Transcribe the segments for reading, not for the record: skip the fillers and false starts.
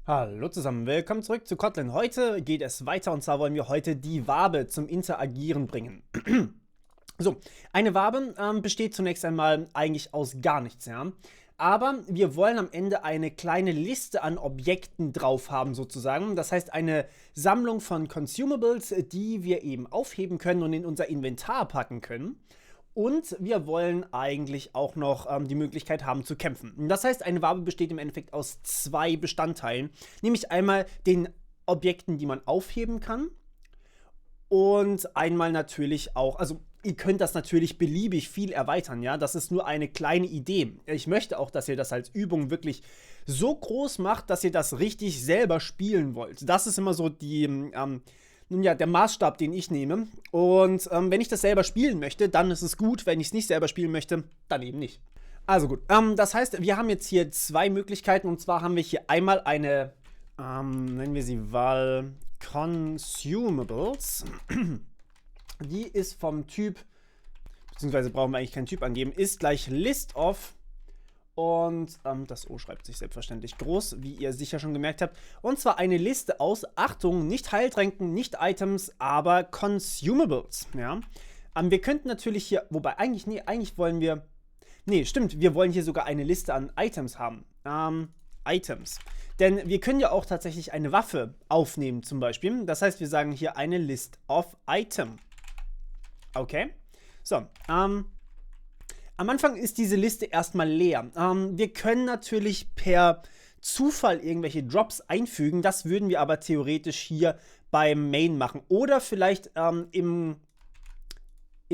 Hallo zusammen, willkommen zurück zu Kotlin. Heute geht es weiter und zwar wollen wir heute die Wabe zum Interagieren bringen. So, eine Wabe besteht zunächst einmal eigentlich aus gar nichts, ja. Aber wir wollen am Ende eine kleine Liste an Objekten drauf haben sozusagen. Das heißt eine Sammlung von Consumables, die wir eben aufheben können und in unser Inventar packen können. Und wir wollen eigentlich auch noch die Möglichkeit haben zu kämpfen. Das heißt, eine Wabe besteht im Endeffekt aus zwei Bestandteilen. Nämlich einmal den Objekten, die man aufheben kann. Und einmal natürlich auch, also ihr könnt das natürlich beliebig viel erweitern, ja. Das ist nur eine kleine Idee. Ich möchte auch, dass ihr das als Übung wirklich so groß macht, dass ihr das richtig selber spielen wollt. Das ist immer so nun ja, der Maßstab, den ich nehme. Und wenn ich das selber spielen möchte, dann ist es gut. Wenn ich es nicht selber spielen möchte, dann eben nicht. Also gut, das heißt, wir haben jetzt hier zwei Möglichkeiten. Und zwar haben wir hier einmal eine, nennen wir sie Val Consumables. Die ist vom Typ, beziehungsweise brauchen wir eigentlich keinen Typ angeben, ist gleich List of. Und das O schreibt sich selbstverständlich groß, wie ihr sicher schon gemerkt habt. Und zwar eine Liste aus, Achtung, nicht Heiltränken, nicht Items, aber Consumables. Ja? Wir könnten natürlich hier, wobei eigentlich, nee, eigentlich wollen wir, nee, stimmt, wir wollen hier sogar eine Liste an Items haben. Items. Denn wir können ja auch tatsächlich eine Waffe aufnehmen zum Beispiel. Das heißt, wir sagen hier eine List of Item. Okay. So, am Anfang ist diese Liste erstmal leer. Wir können natürlich per Zufall irgendwelche Drops einfügen. Das würden wir aber theoretisch hier beim Main machen. Oder vielleicht im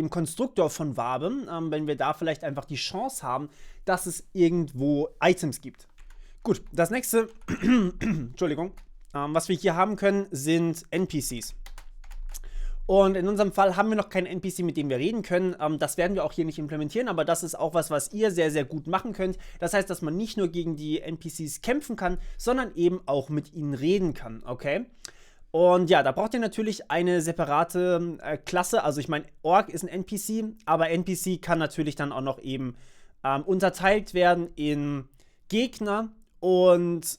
Konstruktor von Wabe, wenn wir da vielleicht einfach die Chance haben, dass es irgendwo Items gibt. Gut, das nächste, Entschuldigung, was wir hier haben können, sind NPCs. Und in unserem Fall haben wir noch keinen NPC, mit dem wir reden können. Das werden wir auch hier nicht implementieren, aber das ist auch was ihr sehr, sehr gut machen könnt. Das heißt, dass man nicht nur gegen die NPCs kämpfen kann, sondern eben auch mit ihnen reden kann, okay? Und ja, da braucht ihr natürlich eine separate Klasse. Also ich meine, Orc ist ein NPC, aber NPC kann natürlich dann auch noch eben unterteilt werden in Gegner und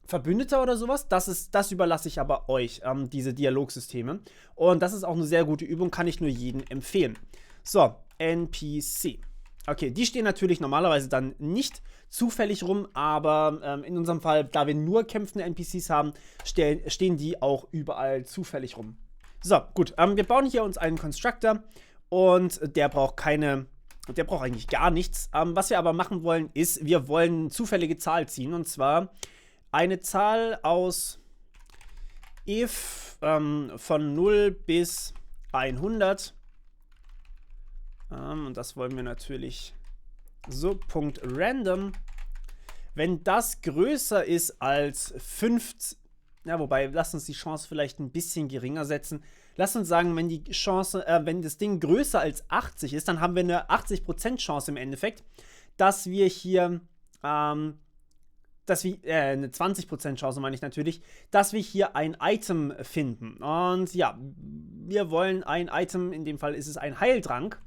Verbündeter oder sowas, das überlasse ich aber euch, diese Dialogsysteme. Und das ist auch eine sehr gute Übung, kann ich nur jedem empfehlen. So, NPC. Okay, die stehen natürlich normalerweise dann nicht zufällig rum, aber in unserem Fall, da wir nur kämpfende NPCs haben, stehen die auch überall zufällig rum. So, gut, wir bauen hier uns einen Constructor und der braucht eigentlich gar nichts. Was wir aber machen wollen, ist, wir wollen eine zufällige Zahl ziehen, und zwar eine Zahl aus if von 0 bis 100. Und das wollen wir natürlich so, .random. Wenn das größer ist als 50, ja, wobei, lasst uns die Chance vielleicht ein bisschen geringer setzen. Lasst uns sagen, wenn die Chance, wenn das Ding größer als 80 ist, dann haben wir eine 80% Chance im Endeffekt, dass wir hier eine 20% Chance, meine ich natürlich, dass wir hier ein Item finden. Und ja, wir wollen ein Item, in dem Fall ist es ein Heiltrank.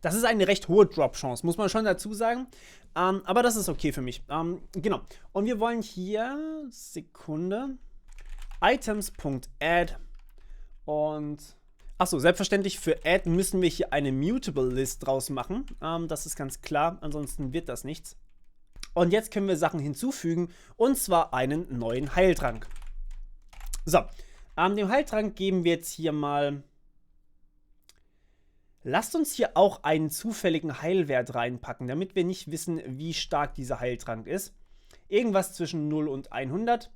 Das ist eine recht hohe Drop-Chance, muss man schon dazu sagen. Aber das ist okay für mich. Genau. Und wir wollen hier, Sekunde, items.add und, achso, selbstverständlich für add müssen wir hier eine Mutable List draus machen. Das ist ganz klar, ansonsten wird das nichts. Und jetzt können wir Sachen hinzufügen, und zwar einen neuen Heiltrank. So, dem Heiltrank geben wir jetzt hier mal, lasst uns hier auch einen zufälligen Heilwert reinpacken, damit wir nicht wissen, wie stark dieser Heiltrank ist. Irgendwas zwischen 0 und 100.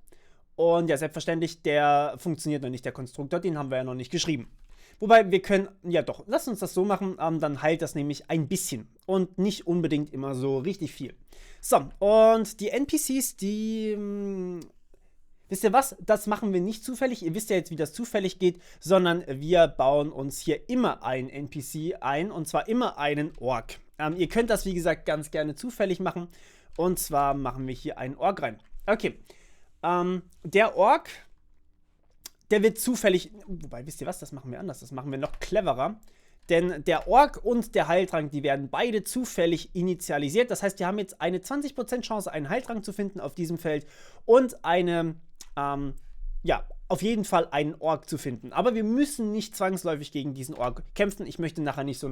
Und ja, selbstverständlich, der funktioniert noch nicht, der Konstruktor, den haben wir ja noch nicht geschrieben. Wobei wir können, ja doch, lasst uns das so machen, dann heilt das nämlich ein bisschen und nicht unbedingt immer so richtig viel. So, und die NPCs, wisst ihr was, das machen wir nicht zufällig, ihr wisst ja jetzt, wie das zufällig geht, sondern wir bauen uns hier immer einen NPC ein, und zwar immer einen Orc. Ihr könnt das, wie gesagt, ganz gerne zufällig machen, und zwar machen wir hier einen Orc rein. Okay, der Orc, der wird zufällig, wobei, wisst ihr was, das machen wir anders, das machen wir noch cleverer. Denn der Ork und der Heiltrank, die werden beide zufällig initialisiert. Das heißt, wir haben jetzt eine 20% Chance, einen Heiltrank zu finden auf diesem Feld und eine, ja, auf jeden Fall einen Ork zu finden. Aber wir müssen nicht zwangsläufig gegen diesen Ork kämpfen. Ich möchte nachher nicht so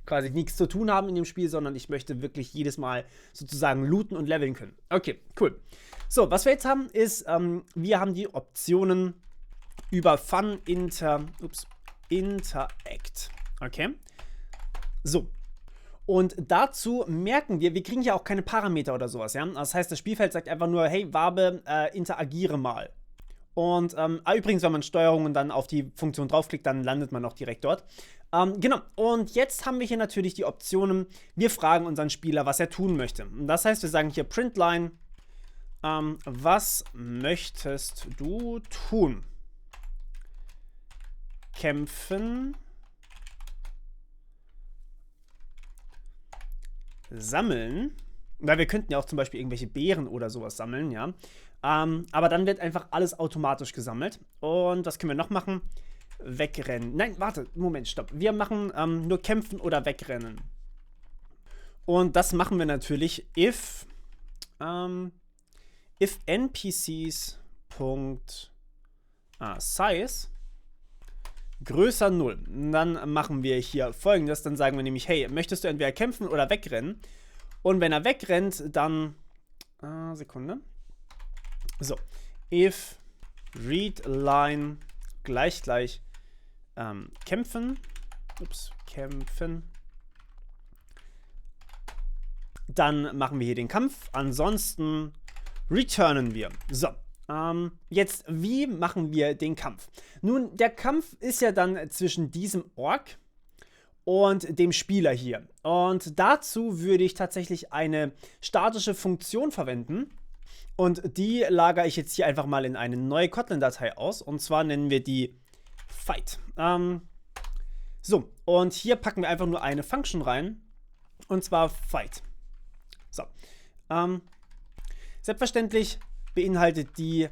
quasi nichts zu tun haben in dem Spiel, sondern ich möchte wirklich jedes Mal sozusagen looten und leveln können. Okay, cool. So, was wir jetzt haben, ist, wir haben die Optionen über Fun Interact. Okay. So. Und dazu merken wir kriegen ja auch keine Parameter oder sowas, ja. Das heißt, das Spielfeld sagt einfach nur, hey, Wabe, interagiere mal. Und übrigens, wenn man Steuerung und dann auf die Funktion draufklickt, dann landet man auch direkt dort. Genau, und jetzt haben wir hier natürlich die Optionen, wir fragen unseren Spieler, was er tun möchte. Und das heißt, wir sagen hier Printline, was möchtest du tun? Kämpfen, sammeln, weil wir könnten ja auch zum Beispiel irgendwelche Beeren oder sowas sammeln, ja. Aber dann wird einfach alles automatisch gesammelt. Und was können wir noch machen? Wegrennen. Nein, warte, Moment, stopp. Wir machen nur kämpfen oder wegrennen. Und das machen wir natürlich, if npcs.size größer 0. Dann machen wir hier Folgendes. Dann sagen wir nämlich, hey, möchtest du entweder kämpfen oder wegrennen? Und wenn er wegrennt, dann Sekunde. So, if readline gleich kämpfen, kämpfen, dann machen wir hier den Kampf, ansonsten returnen wir. So, jetzt, wie machen wir den Kampf? Nun, der Kampf ist ja dann zwischen diesem Ork und dem Spieler hier. Und dazu würde ich tatsächlich eine statische Funktion verwenden. Und die lagere ich jetzt hier einfach mal in eine neue Kotlin-Datei aus. Und zwar nennen wir die Fight. So, und hier packen wir einfach nur eine Function rein. Und zwar Fight. So. Selbstverständlich beinhaltet die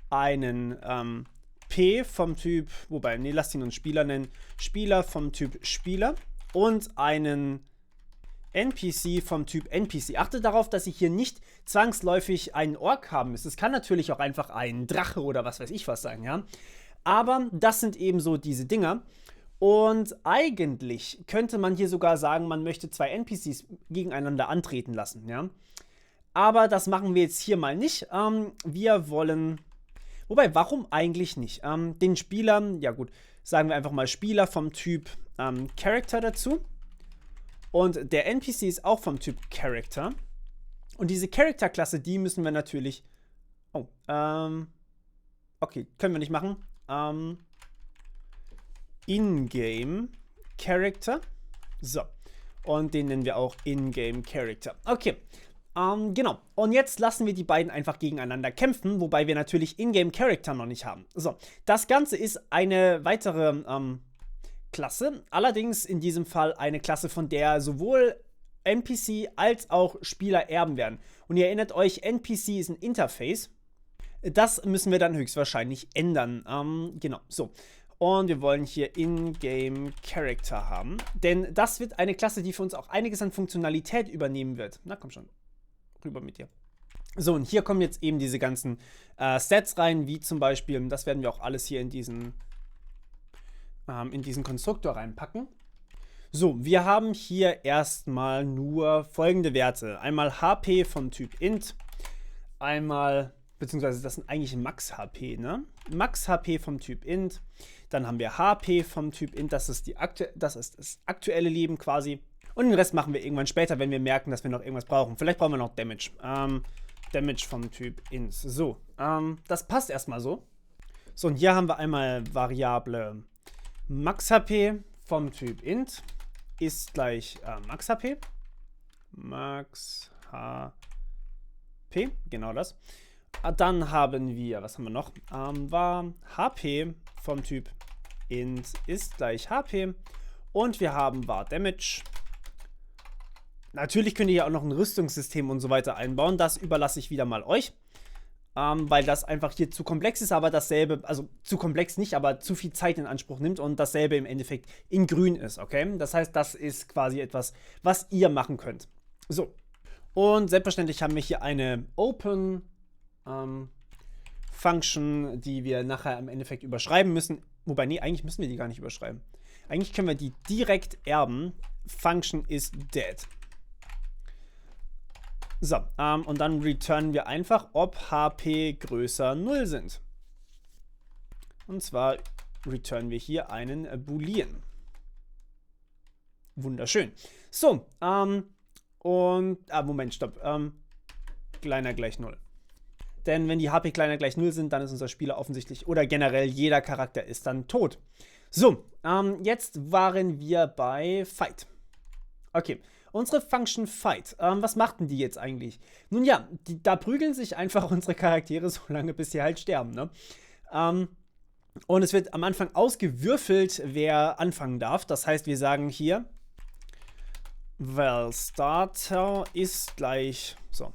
einen P vom Typ, wobei, nee, lasst ihn uns Spieler nennen. Spieler vom Typ Spieler und einen NPC vom Typ NPC. Achtet darauf, dass ich hier nicht zwangsläufig einen Ork haben müsst. Es kann natürlich auch einfach ein Drache oder was weiß ich was sein, ja. Aber das sind eben so diese Dinger. Und eigentlich könnte man hier sogar sagen, man möchte zwei NPCs gegeneinander antreten lassen, ja. Aber das machen wir jetzt hier mal nicht. Wir wollen, wobei, warum eigentlich nicht? Den Spieler, ja gut, sagen wir einfach mal Spieler vom Typ Character dazu. Und der NPC ist auch vom Typ Character. Und diese Character-Klasse, die müssen wir natürlich, okay, können wir nicht machen. In-Game Character. So. Und den nennen wir auch In-Game Character. Okay. Genau. Und jetzt lassen wir die beiden einfach gegeneinander kämpfen, wobei wir natürlich In-Game Character noch nicht haben. So. Das Ganze ist eine weitere Klasse. Allerdings in diesem Fall eine Klasse, von der sowohl NPC als auch Spieler erben werden. Und ihr erinnert euch, NPC ist ein Interface. Das müssen wir dann höchstwahrscheinlich ändern. Genau. So. Und wir wollen hier In-Game Character haben. Denn das wird eine Klasse, die für uns auch einiges an Funktionalität übernehmen wird. Na komm schon. Rüber mit dir. So, und hier kommen jetzt eben diese ganzen Stats rein, wie zum Beispiel, das werden wir auch alles hier in diesen Konstruktor reinpacken. So, wir haben hier erstmal nur folgende Werte. Einmal HP vom Typ Int, einmal, beziehungsweise das sind eigentlich Max HP, ne? Max HP vom Typ Int, dann haben wir HP vom Typ Int, das ist das aktuelle Leben quasi. Und den Rest machen wir irgendwann später, wenn wir merken, dass wir noch irgendwas brauchen. Vielleicht brauchen wir noch Damage. Damage vom Typ Int. So, das passt erstmal so. So, und hier haben wir einmal Variable Max HP vom Typ Int ist gleich Max HP. Max HP, genau das. Dann haben wir, was haben wir noch? War HP vom Typ Int ist gleich HP. Und wir haben war Damage. Natürlich könnt ihr ja auch noch ein Rüstungssystem und so weiter einbauen. Das überlasse ich wieder mal euch. weil das einfach hier zu komplex ist, aber dasselbe, also zu komplex nicht, aber zu viel Zeit in Anspruch nimmt und dasselbe im Endeffekt in grün ist, okay? Das heißt, das ist quasi etwas, was ihr machen könnt. So, und selbstverständlich haben wir hier eine Open Function, die wir nachher im Endeffekt überschreiben müssen. Wobei, nee, eigentlich müssen wir die gar nicht überschreiben. Eigentlich können wir die direkt erben. Function is dead. So, und dann returnen wir einfach, ob HP größer 0 sind. Und zwar returnen wir hier einen Boolean. Wunderschön. So, Moment, stopp. Kleiner gleich 0. Denn wenn die HP kleiner gleich 0 sind, dann ist unser Spieler offensichtlich, oder generell jeder Charakter ist dann tot. So, jetzt waren wir bei Fight. Okay, unsere Function Fight. Was macht denn die jetzt eigentlich? Nun ja, da prügeln sich einfach unsere Charaktere so lange, bis sie halt sterben, ne? Und es wird am Anfang ausgewürfelt, wer anfangen darf. Das heißt, wir sagen hier, well, Starter ist gleich, so,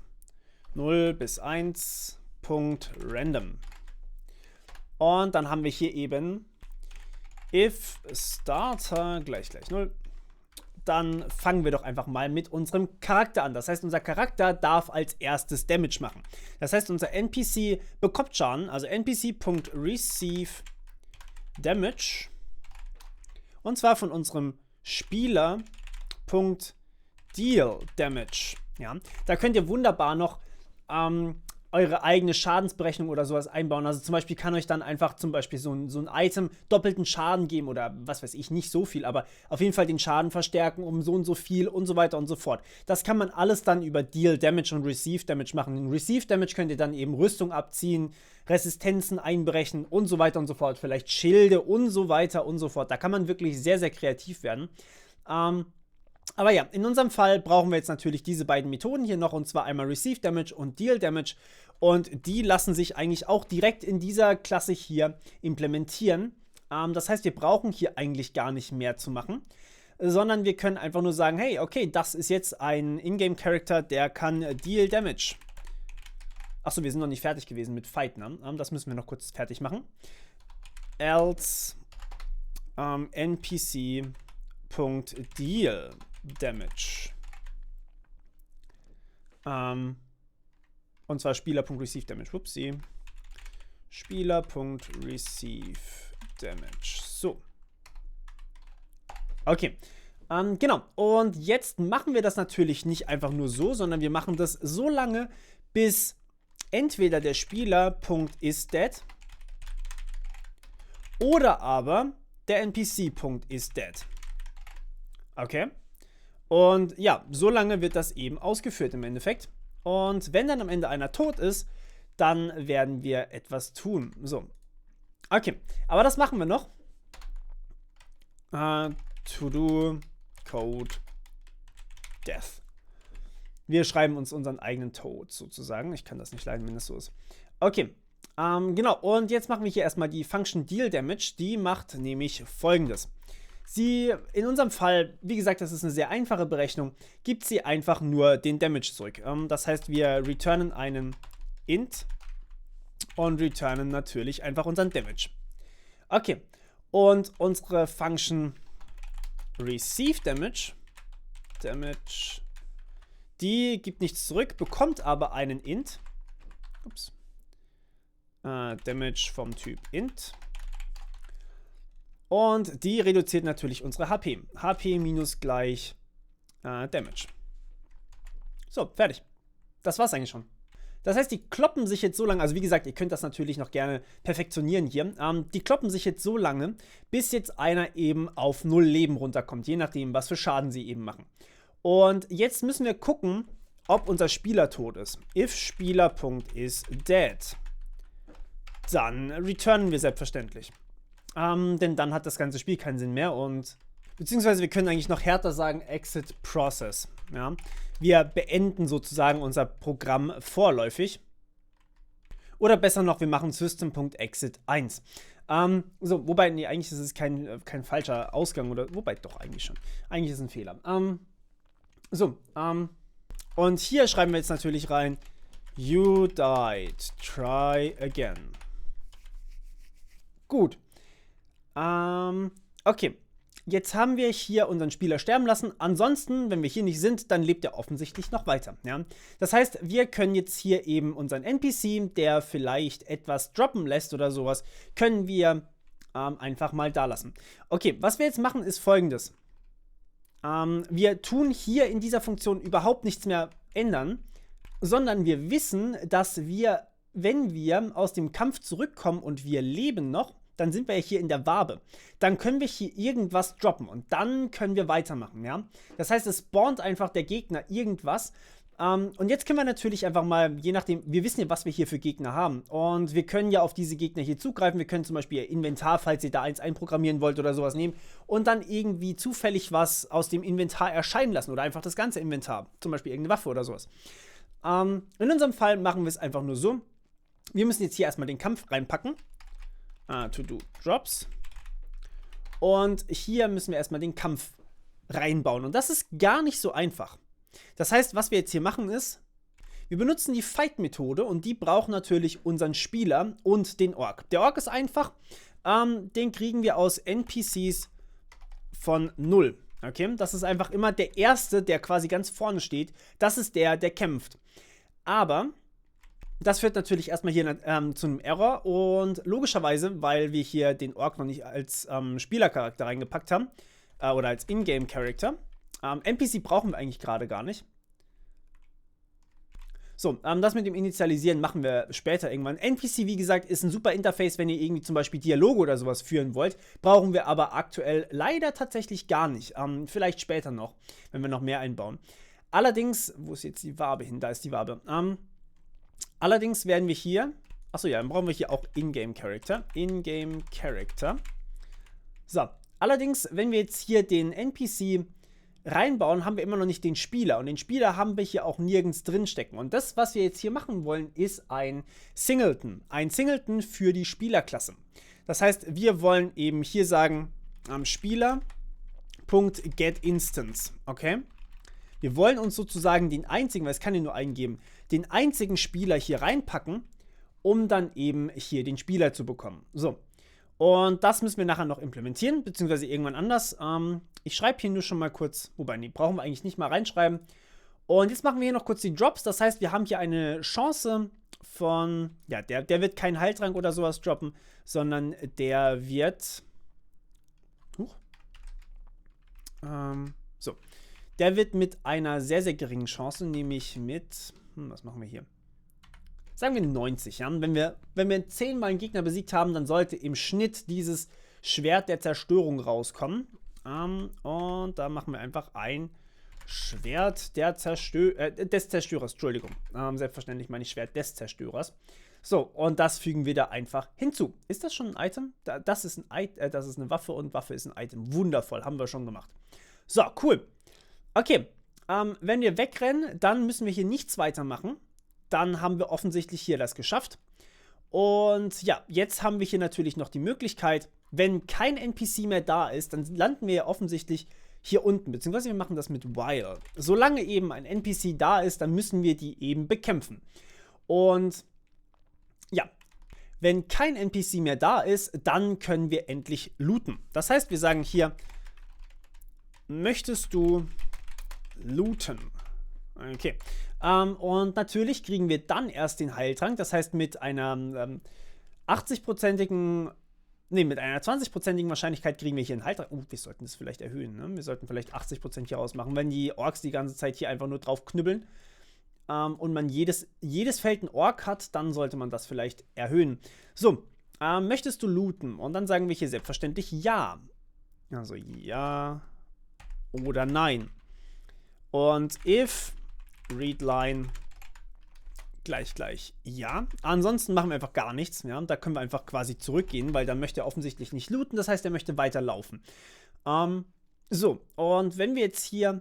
0 bis 1, Punkt, random. Und dann haben wir hier eben, if Starter gleich 0, dann fangen wir doch einfach mal mit unserem Charakter an. Das heißt, unser Charakter darf als erstes Damage machen. Das heißt, unser NPC bekommt Schaden, also npc.receive Damage. Und zwar von unserem Spieler.Deal Damage. Ja, da könnt ihr wunderbar noch eure eigene Schadensberechnung oder sowas einbauen. Also zum Beispiel kann euch dann einfach zum Beispiel so ein Item doppelten Schaden geben oder was weiß ich, nicht so viel, aber auf jeden Fall den Schaden verstärken um so und so viel und so weiter und so fort. Das kann man alles dann über Deal Damage und Receive Damage machen. In Receive Damage könnt ihr dann eben Rüstung abziehen, Resistenzen einberechnen und so weiter und so fort. Vielleicht Schilde und so weiter und so fort. Da kann man wirklich sehr, sehr kreativ werden. Aber ja, in unserem Fall brauchen wir jetzt natürlich diese beiden Methoden hier noch, und zwar einmal Receive Damage und Deal Damage. Und die lassen sich eigentlich auch direkt in dieser Klasse hier implementieren. Das heißt, wir brauchen hier eigentlich gar nicht mehr zu machen, sondern wir können einfach nur sagen, hey, okay, das ist jetzt ein Ingame-Character, der kann Deal Damage. Achso, wir sind noch nicht fertig gewesen mit Fight, ne? Das müssen wir noch kurz fertig machen. Else npc.deal Damage. Und zwar Spieler.receive Damage. Whoopsie. Spieler.receive Damage. So. Okay. Genau. Und jetzt machen wir das natürlich nicht einfach nur so, sondern wir machen das so lange, bis entweder der Spieler.isDead oder aber der NPC.isDead. Okay. Und ja, so lange wird das eben ausgeführt im Endeffekt. Und wenn dann am Ende einer tot ist, dann werden wir etwas tun. So. Okay, aber das machen wir noch. To-do Code Death. Wir schreiben uns unseren eigenen Tod sozusagen. Ich kann das nicht leiden, wenn das so ist. Okay, genau. Und jetzt machen wir hier erstmal die Function Deal Damage. Die macht nämlich Folgendes. Sie, in unserem Fall, wie gesagt, das ist eine sehr einfache Berechnung, gibt sie einfach nur den Damage zurück. Das heißt, wir returnen einen Int und returnen natürlich einfach unseren Damage. Okay, und unsere Function Receive Damage, die gibt nichts zurück, bekommt aber einen Int. Ups. Damage vom Typ Int. Und die reduziert natürlich unsere HP. HP minus gleich Damage. So, fertig. Das war's eigentlich schon. Das heißt, die kloppen sich jetzt so lange, also wie gesagt, ihr könnt das natürlich noch gerne perfektionieren hier. Die kloppen sich jetzt so lange, bis jetzt einer eben auf 0 Leben runterkommt, je nachdem, was für Schaden sie eben machen. Und jetzt müssen wir gucken, ob unser Spieler tot ist. If Spieler.isDead. Dann returnen wir selbstverständlich. Denn dann hat das ganze Spiel keinen Sinn mehr und beziehungsweise wir können eigentlich noch härter sagen Exit Process. Ja? Wir beenden sozusagen unser Programm vorläufig. Oder besser noch, wir machen System.exit 1. So, wobei, nee, eigentlich ist es kein falscher Ausgang oder, wobei doch eigentlich schon. Eigentlich ist es ein Fehler. Und hier schreiben wir jetzt natürlich rein You died. Try again. Gut. Okay. Jetzt haben wir hier unseren Spieler sterben lassen. Ansonsten, wenn wir hier nicht sind, dann lebt er offensichtlich noch weiter. Ja? Das heißt, wir können jetzt hier eben unseren NPC, der vielleicht etwas droppen lässt oder sowas, können wir einfach mal da lassen. Okay, was wir jetzt machen, ist Folgendes. Wir tun hier in dieser Funktion überhaupt nichts mehr ändern, sondern wir wissen, dass wir, wenn wir aus dem Kampf zurückkommen und wir leben noch, dann sind wir hier in der Wabe. Dann können wir hier irgendwas droppen und dann können wir weitermachen, ja. Das heißt, es spawnt einfach der Gegner irgendwas. Und jetzt können wir natürlich einfach mal, je nachdem, wir wissen ja, was wir hier für Gegner haben. Und wir können ja auf diese Gegner hier zugreifen. Wir können zum Beispiel ihr Inventar, falls ihr da eins einprogrammieren wollt oder sowas nehmen und dann irgendwie zufällig was aus dem Inventar erscheinen lassen oder einfach das ganze Inventar. Zum Beispiel irgendeine Waffe oder sowas. In unserem Fall machen wir es einfach nur so. Wir müssen jetzt hier erstmal den Kampf reinpacken. To do drops. Und hier müssen wir erstmal den Kampf reinbauen. Und das ist gar nicht so einfach. Das heißt, was wir jetzt hier machen ist, wir benutzen die Fight-Methode und die braucht natürlich unseren Spieler und den Ork. Der Ork ist einfach, den kriegen wir aus NPCs von 0. Okay, das ist einfach immer der Erste, der quasi ganz vorne steht. Das ist der kämpft. Aber das führt natürlich erstmal hier zu einem Error und logischerweise, weil wir hier den Ork noch nicht als Spielercharakter reingepackt haben oder als Ingame-Character. NPC brauchen wir eigentlich gerade gar nicht. So, das mit dem Initialisieren machen wir später irgendwann. NPC, wie gesagt, ist ein super Interface, wenn ihr irgendwie zum Beispiel Dialoge oder sowas führen wollt. Brauchen wir aber aktuell leider tatsächlich gar nicht. Vielleicht später noch, wenn wir noch mehr einbauen. Allerdings, wo ist jetzt die Wabe hin? Da ist die Wabe. Allerdings werden wir hier, achso ja, dann brauchen wir hier auch Ingame-Character. Ingame-Character. So, allerdings, wenn wir jetzt hier den NPC reinbauen, haben wir immer noch nicht den Spieler. Und den Spieler haben wir hier auch nirgends drin stecken. Und das, was wir jetzt hier machen wollen, ist ein Singleton. Ein Singleton für die Spielerklasse. Das heißt, wir wollen eben hier sagen, Spieler.getInstance. Okay? Wir wollen uns sozusagen den einzigen, weil es kann ja nur einen geben, den einzigen Spieler hier reinpacken, um dann eben hier den Spieler zu bekommen. So. Und das müssen wir nachher noch implementieren, beziehungsweise irgendwann anders. Ich schreibe hier nur schon mal kurz, wobei, nee, brauchen wir eigentlich nicht mal reinschreiben. Und jetzt machen wir hier noch kurz die Drops. Das heißt, wir haben hier eine Chance von, ja, der wird keinen Heiltrank oder sowas droppen, sondern der wird, so, der wird mit einer sehr, sehr geringen Chance, nämlich mit, was machen wir hier? Sagen wir 90, ja. Wenn wir 10-mal einen Gegner besiegt haben, dann sollte im Schnitt dieses Schwert der Zerstörung rauskommen. Und da machen wir einfach ein Schwert des Zerstörers. Entschuldigung. Selbstverständlich meine ich Schwert des Zerstörers. So, und das fügen wir da einfach hinzu. Ist das schon ein Item? Das ist eine Waffe und Waffe ist ein Item. Wundervoll, haben wir schon gemacht. So, cool. Okay, wenn wir wegrennen, dann müssen wir hier nichts weitermachen. Dann haben wir offensichtlich hier das geschafft. Und ja, jetzt haben wir hier natürlich noch die Möglichkeit, wenn kein NPC mehr da ist, dann landen wir ja offensichtlich hier unten, beziehungsweise wir machen das mit While. Solange eben ein NPC da ist, dann müssen wir die eben bekämpfen. Und ja, wenn kein NPC mehr da ist, dann können wir endlich looten. Das heißt, wir sagen hier, möchtest du looten? Okay. Und natürlich kriegen wir dann erst den Heiltrank. Das heißt, mit einer 80-prozentigen, mit einer 20-prozentigen Wahrscheinlichkeit kriegen wir hier einen Heiltrank. Wir sollten das vielleicht erhöhen, ne? Wir sollten vielleicht 80% hier ausmachen, wenn die Orks die ganze Zeit hier einfach nur drauf knüppeln. Und man jedes Feld einen Ork hat, dann sollte man das vielleicht erhöhen. So, möchtest du looten? Und dann sagen wir hier selbstverständlich ja. Also ja oder nein. Und if readline gleich ja. Ansonsten machen wir einfach gar nichts. Ja? Da können wir einfach quasi zurückgehen, weil dann möchte er offensichtlich nicht looten. Das heißt, er möchte weiterlaufen. So, und wenn wir jetzt hier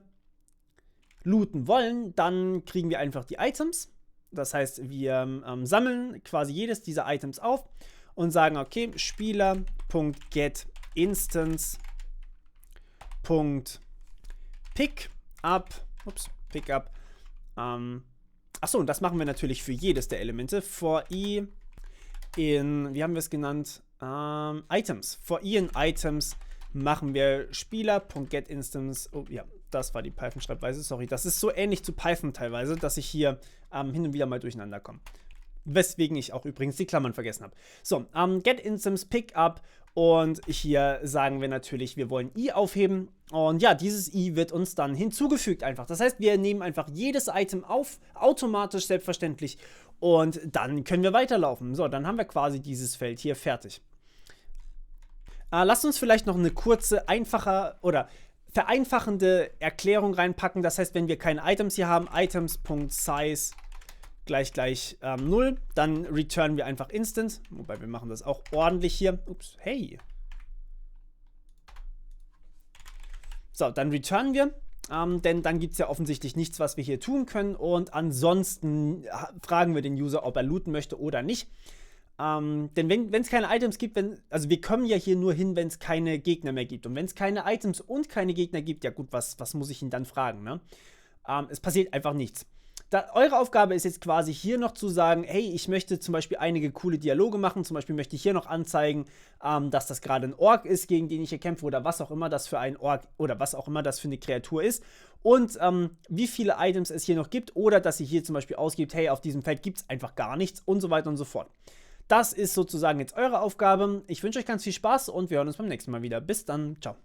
looten wollen, dann kriegen wir einfach die Items. Das heißt, wir sammeln quasi jedes dieser Items auf und sagen, okay, Spieler.getInstance.pickup Achso, und das machen wir natürlich für jedes der Elemente. For i in, wie haben wir es genannt? Items. For i in Items machen wir Spieler.getInstance. Oh ja, das war die Python-Schreibweise. Sorry, das ist so ähnlich zu Python teilweise, dass ich hier hin und wieder mal durcheinander komme. Weswegen ich auch übrigens die Klammern vergessen habe. So, getInstance Pickup. Und hier sagen wir natürlich, wir wollen i aufheben. Und ja, dieses i wird uns dann hinzugefügt einfach. Das heißt, wir nehmen einfach jedes Item auf, automatisch, selbstverständlich. Und dann können wir weiterlaufen. So, dann haben wir quasi dieses Feld hier fertig. Lasst uns vielleicht noch eine kurze, einfache oder vereinfachende Erklärung reinpacken. Das heißt, wenn wir keine Items hier haben, items.size gleich 0, dann returnen wir einfach instant. Wobei wir machen das auch ordentlich hier. Ups, hey. So, dann returnen wir. Denn dann gibt es ja offensichtlich nichts, was wir hier tun können. Und ansonsten fragen wir den User, ob er looten möchte oder nicht. Denn wenn es keine Items gibt, also wir kommen ja hier nur hin, wenn es keine Gegner mehr gibt. Und wenn es keine Items und keine Gegner gibt, ja gut, was muss ich ihn dann fragen, ne? Es passiert einfach nichts. Eure Aufgabe ist jetzt quasi hier noch zu sagen, hey, ich möchte zum Beispiel einige coole Dialoge machen. Zum Beispiel möchte ich hier noch anzeigen, dass das gerade ein Ork ist, gegen den ich hier kämpfe oder was auch immer das für ein Ork oder was auch immer das für eine Kreatur ist. Und wie viele Items es hier noch gibt oder dass ihr hier zum Beispiel ausgibt, hey, auf diesem Feld gibt es einfach gar nichts und so weiter und so fort. Das ist sozusagen jetzt eure Aufgabe. Ich wünsche euch ganz viel Spaß und wir hören uns beim nächsten Mal wieder. Bis dann. Ciao.